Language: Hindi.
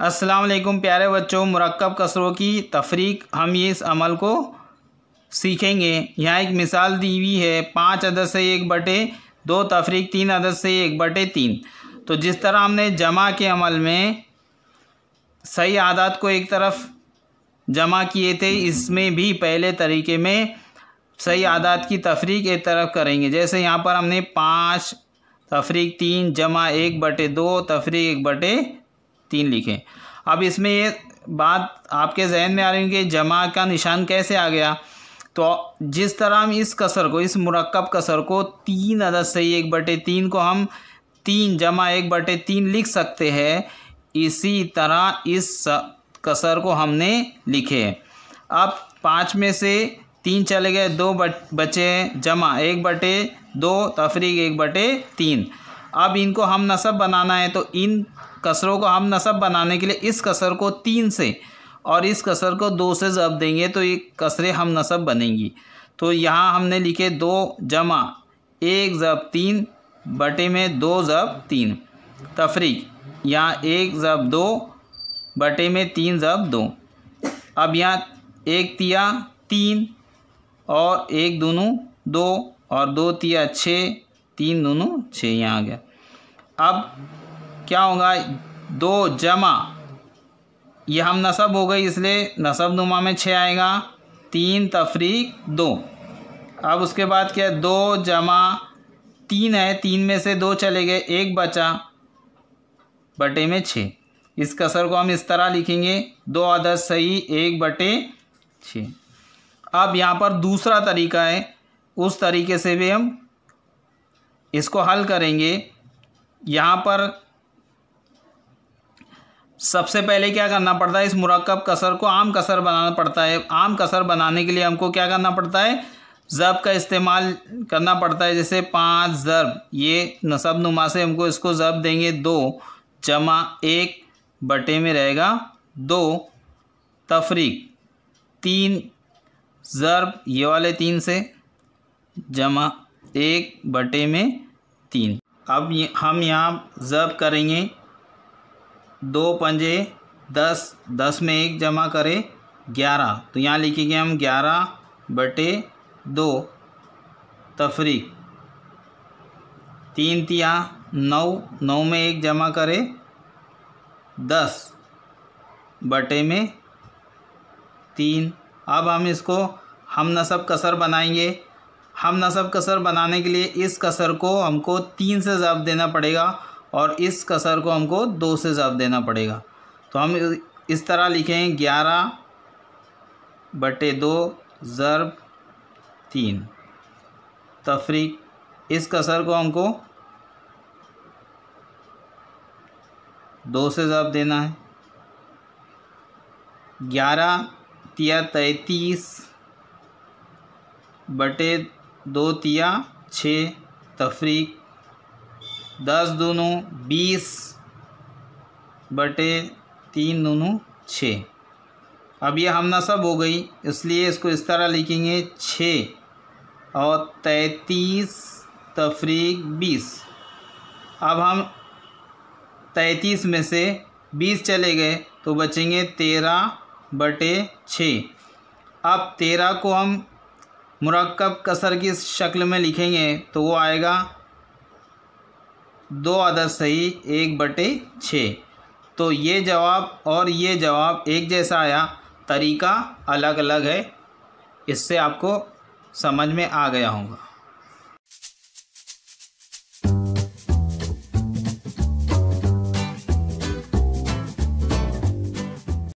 अस्सलाम वालेकुम प्यारे बच्चों, मुरक्कब कसरों की तफरीक हम ये इस अमल को सीखेंगे। यहाँ एक मिसाल दी हुई है 5 अदद से 1/2 तफरीक 3 अदद से 1/3। तो जिस तरह हमने जमा के अमल में सही आदात को एक तरफ जमा किए थे, इसमें भी पहले तरीके में सही आदात की तफरीक एक तरफ करेंगे। जैसे यहाँ पर हमने 5 तफरीक 3 जमा 1/2 तफरीक 1/3 लिखे। अब इसमें ये बात आपके जहन में आ रही है कि जमा का निशान कैसे आ गया। तो जिस तरह हम इस कसर को, इस मुरक्कब कसर को 3 अदद से 1/3 को हम 3 जमा 1/3 लिख सकते हैं, इसी तरह इस कसर को हमने लिखे। अब 5 में से 3 चले गए, 2 बचे जमा 1/2 तफरीक 1/3। अब इनको हम नसब बनाना है, तो इन कसरों को हम नसब बनाने के लिए इस कसर को 3 से और इस कसर को 2 से ज़ब्त देंगे तो ये कसरें हम नसब बनेंगी। तो यहाँ हमने लिखे 2 जमा 1 ज़ब्त 3 बटे में 2 ज़ब्त 3 तफरीक, यहाँ 1 ज़ब्त 2 बटे में 3 ज़ब्त 2। अब यहाँ 1 तिया 3 और 1 दूनू 2 और 2 तिया 6, 3 दूनू 6, यहाँ आ गया। अब क्या होगा, 2 जमा, ये हम नसब हो गई इसलिए नसब नुमा में 6 आएगा, 3 तफरीक 2। अब उसके बाद क्या, 2 जमा 3 है, 3 में से 2 चले गए, 1 बचा बटे में 6। इस कसर को हम इस तरह लिखेंगे, 2 अदद सही 1/6। अब यहाँ पर दूसरा तरीका है, उस तरीके से भी हम इसको हल करेंगे। यहाँ पर सबसे पहले क्या करना पड़ता है, इस मुरक्कब कसर को आम कसर बनाना पड़ता है। आम कसर बनाने के लिए हमको क्या करना पड़ता है, ज़ब्त का इस्तेमाल करना पड़ता है। जैसे 5 ज़ब्त, ये नसब नुमा से हमको इसको ज़ब्त देंगे, 2 जमा 1 बटे में रहेगा 2 तफरीक 3 ज़ब्त ये वाले 3 से जमा 1 बटे में 3। अब हम यहाँ ज़ब्त करेंगे, 2 पंजे 10, 10 में 1 जमा करें 11, तो यहाँ लिखेंगे हम 11/2 तफरीक 3 तिया 9, 9 में 1 जमा करें 10 बटे में 3। अब हम इसको हम नसब कसर बनाएंगे। हम नसब कसर बनाने के लिए इस कसर को हमको 3 से ज़ब्त देना पड़ेगा और इस कसर को हमको 2 से ज़ब्त देना पड़ेगा। तो हम इस तरह लिखें, 11/2 ज़ब्त 3 तफरीक, इस कसर को हमको 2 से ज़ब्त देना है। 11 तिया 33 बटे 2 तिया 6 तफरीक 10 दूनू 20 बटे 3 दूनू 6। अब ये हम नसब हो गई, इसलिए इसको इस तरह लिखेंगे, 6 और 33 तफरीक 20। अब हम 33 में से 20 चले गए तो बचेंगे 13/6। अब 13 को हम मुरक्कब कसर की शक्ल में लिखेंगे तो वो आएगा 2 अदद सही 1/6। तो ये जवाब और ये जवाब एक जैसा आया, तरीका अलग अलग है। इससे आपको समझ में आ गया होगा।